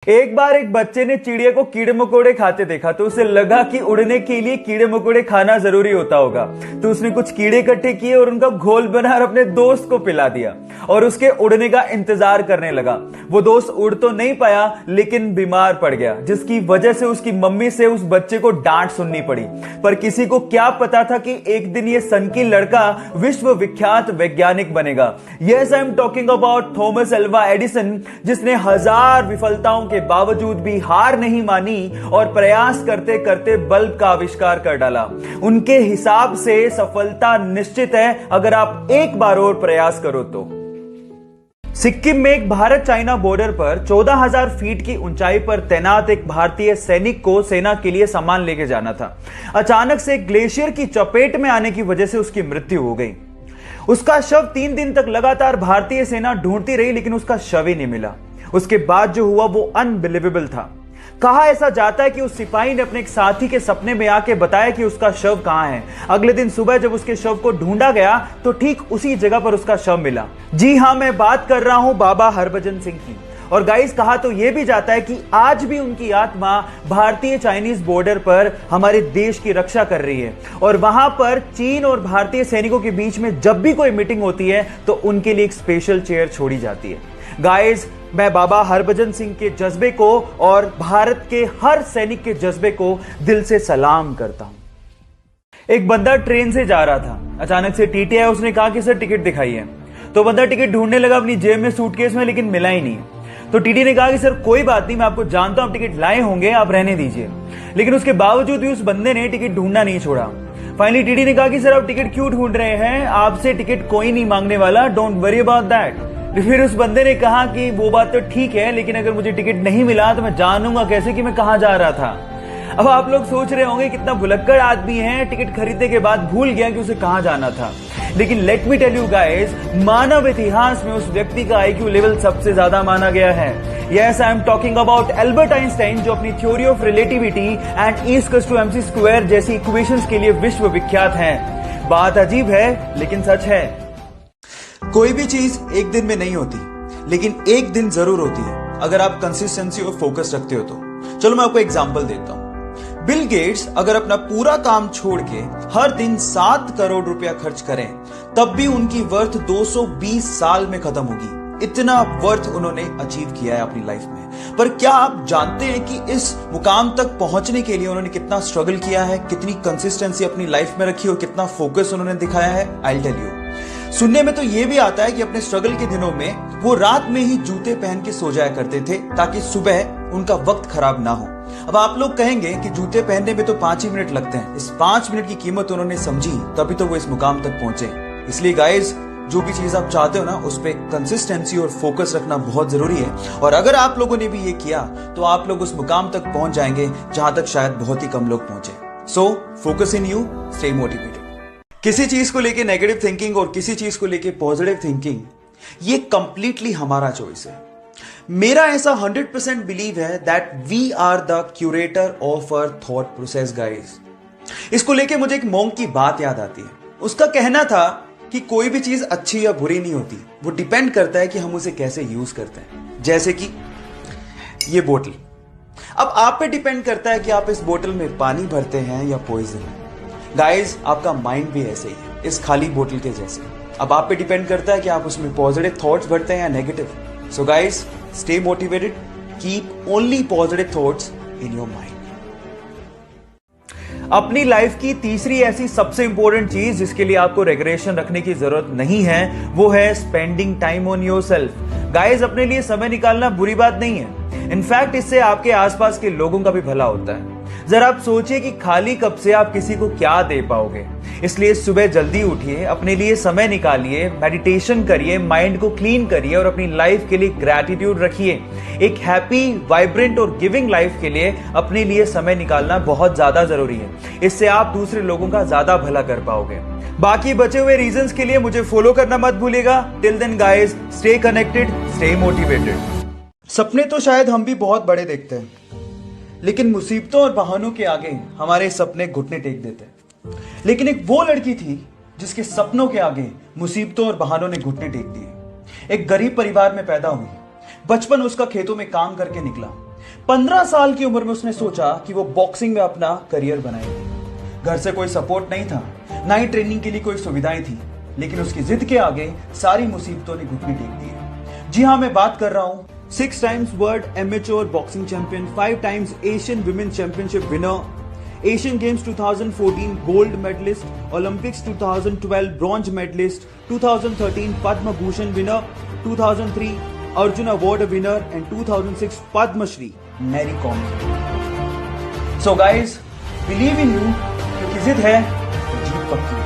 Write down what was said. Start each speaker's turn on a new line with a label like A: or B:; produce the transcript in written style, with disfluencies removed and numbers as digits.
A: एक बार एक बच्चे ने चिड़िया को कीड़े मकोड़े खाते देखा तो उसे लगा कि उड़ने के लिए कीड़े मकोड़े खाना जरूरी होता होगा। तो उसने कुछ कीड़े इकट्ठे किए और उनका घोल बना और अपने दोस्त को पिला दिया और उसके उड़ने का इंतजार करने लगा। वो दोस्त उड़ तो नहीं पाया लेकिन बीमार पड़ गया, जिसकी वजह से उसकी मम्मी से उस बच्चे को डांट सुननी पड़ी। पर किसी को क्या पता था कि एक दिन ये सनकी लड़का विश्व विख्यात वैज्ञानिक बनेगा। Yes, I am talking about Thomas Alva Edison, जिसने हजार विफलताओं के बावजूद भी हार नहीं मानी और प्रयास करते करते बल्ब का आविष्कार कर डाला। उनके हिसाब से सफलता निश्चित है अगर आप एक बार और प्रयास करो तो। सिक्किम में एक भारत चाइना बॉर्डर पर 14,000 फीट की ऊंचाई पर तैनात एक भारतीय सैनिक को सेना के लिए सामान लेके जाना था। अचानक से ग्लेशियर की चपेट में आने की वजह से उसकी मृत्यु हो गई। उसका शव 3 दिन तक लगातार भारतीय सेना ढूंढती रही लेकिन उसका शव ही नहीं मिला। उसके बाद जो हुआ वो अनबिलीवेबल था। कहा ऐसा जाता है कि उस सिपाही ने अपने एक साथी के सपने में आके बताया कि उसका शव कहां है। अगले दिन सुबह जब उसके शव को ढूंढा गया तो ठीक उसी जगह पर उसका शव मिला। जी हां, मैं बात कर रहा हूं बाबा हरभजन सिंह की। और गाइस, कहा तो यह भी जाता है कि आज भी उनकी आत्मा भारतीय चाइनीज बॉर्डर पर हमारे देश की रक्षा कर रही है। और वहां पर चीन और भारतीय सैनिकों के बीच में जब भी कोई मीटिंग होती है तो उनके लिए एक स्पेशल चेयर छोड़ी जाती है। गाइस, मैं बाबा हरभजन सिंह के जज्बे को और भारत के हर सैनिक के जज्बे को दिल से सलाम करता हूं। एक बंदा ट्रेन से जा रहा था। अचानक से टीटी आया, उसने कहा कि सर टिकट दिखाइए। तो बंदा टिकट ढूंढने लगा अपनी जेब में, सूटकेस में, लेकिन मिला ही नहीं। तो टीटी ने कहा कि सर कोई बात नहीं, मैं आपको जानता हूं, आप टिकट लाए होंगे, आप रहने दीजिए। लेकिन उसके बावजूद भी उस बंदे ने टिकट ढूंढना नहीं छोड़ा। फाइनली टीटी ने कहा कि सर आप टिकट क्यों ढूंढ रहे हैं, आपसे टिकट कोई नहीं मांगने वाला, डोंट वरी अबाउट दैट। फिर उस बंदे ने कहा कि वो बात तो ठीक है, लेकिन अगर मुझे टिकट नहीं मिला तो मैं जानूंगा कैसे कि मैं कहां जा रहा था। अब आप लोग सोच रहे होंगे कितना भुलक्कड़ आदमी है, टिकट खरीदने के बाद भूल गया कि उसे कहां जाना था। लेकिन let me tell you guys, मानव इतिहास में उस व्यक्ति का आईक्यू लेवल सबसे ज्यादा माना गया है। Yes, I am talking about Albert Einstein, जो अपनी theory of relativity and E=mc² जैसी इक्वेशंस के लिए विश्व विख्यात हैं। बात अजीब है लेकिन सच है।
B: कोई भी चीज एक दिन में नहीं होती, लेकिन एक दिन जरूर होती है अगर आप कंसिस्टेंसी और फोकस रखते हो तो। चलो मैं आपको एग्जांपल देता हूं। बिल गेट्स अगर अपना पूरा काम छोड़ के हर दिन 7 करोड़ रुपया खर्च करें तब भी उनकी वर्थ 220 साल में खत्म होगी। इतना वर्थ उन्होंने अचीव किया है अपनी लाइफ में। पर क्या आप जानते हैं कि इस मुकाम तक पहुंचने के लिए उन्होंने कितना स्ट्रगल किया है, कितनी कंसिस्टेंसी अपनी लाइफ में रखी और कितना फोकस उन्होंने दिखाया है? I tell you. सुनने में तो यह भी आता है कि अपने स्ट्रगल के दिनों में वो रात में ही जूते पहन के सो जाया करते थे ताकि सुबह उनका वक्त खराब ना हो। अब आप लोग कहेंगे कि जूते पहनने में तो 5 ही मिनट लगते हैं। इस 5 मिनट की कीमत उन्होंने समझी, तभी तो वो इस मुकाम तक पहुंचे। इसलिए गाइस, जो भी चीज आप चाहते हो ना, उस पर कंसिस्टेंसी और फोकस रखना बहुत जरूरी है। और अगर आप लोगों ने भी ये किया तो आप लोग उस मुकाम तक पहुंच जाएंगे जहां तक शायद बहुत ही कम लोग पहुंचे। So focus in you, stay motivated. किसी चीज को लेके नेगेटिव थिंकिंग और किसी चीज को लेके पॉजिटिव थिंकिंग, ये कंप्लीटली हमारा चॉइस है। मेरा ऐसा 100% बिलीव है that we are the curator of our thought process guys. इसको लेके मुझे एक मॉन्क की बात याद आती है। उसका कहना था कि कोई भी चीज अच्छी या बुरी नहीं होती, वो डिपेंड करता है कि हम उसे कैसे यूज करते हैं। जैसे कि ये बोतल, अब आप पे डिपेंड करता है कि आप इस बोतल में पानी भरते हैं या पॉइजन। गाइस, आपका माइंड भी ऐसे ही है, इस खाली बोतल के जैसे। अब आप पे डिपेंड करता है कि आप उसमें पॉजिटिव थॉट्स भरते हैं या negative. So guys, stay motivated, keep only positive thoughts in your mind.
A: अपनी लाइफ की तीसरी ऐसी सबसे इंपॉर्टेंट चीज जिसके लिए आपको रेगुलेशन रखने की जरूरत नहीं है, वो है spending time on yourself. Guys, अपने लिए समय निकालना बुरी बात नहीं है। इनफैक्ट इससे आपके आसपास के लोगों का भी भला होता है। जरा आप सोचिए कि खाली कप से आप किसी को क्या दे पाओगे। इसलिए सुबह जल्दी उठिए, अपने लिए समय निकालिए, मेडिटेशन करिए, माइंड को क्लीन करिए और अपनी लाइफ के लिए ग्रैटिट्यूड रखिए। एक हैप्पी, वाइब्रेंट और गिविंग लाइफ के लिए अपने लिए समय निकालना बहुत ज्यादा जरूरी है। इससे आप दूसरे लोगों का ज्यादा भला कर पाओगे। बाकी बचे हुए रीजंस के लिए मुझे फॉलो करना मत भूलिएगा। Till then guys, stay connected, stay motivated.
B: सपने तो शायद हम भी बहुत बड़े देखते हैं, लेकिन मुसीबतों और बहानों के आगे हमारे सपने घुटने टेक देते हैं। लेकिन एक वो लड़की थी जिसके सपनों के आगे मुसीबतों और बहानों ने घुटने टेक दिए। एक गरीब परिवार में पैदा हुई। बचपन उसका खेतों में काम करके निकला। 15 साल की उम्र में उसने सोचा कि वो बॉक्सिंग में अपना करियर बनाएगी। घर से कोई सपोर्ट नहीं था, ना ही ट्रेनिंग के लिए कोई सुविधाएं थी, लेकिन उसकी जिद के आगे सारी मुसीबतों ने घुटने टेक दिए। जी हाँ, मैं बात कर रहा हूं 6 times world amateur boxing champion, 5 times Asian women championship winner, Asian Games 2014 gold medalist, Olympics 2012 bronze medalist, 2013 Padma Bhushan winner, 2003 Arjuna award winner and 2006 Padma Shri Mary Kom. So guys, believe in you, क्योंकि जिद है तो जीत पक्की।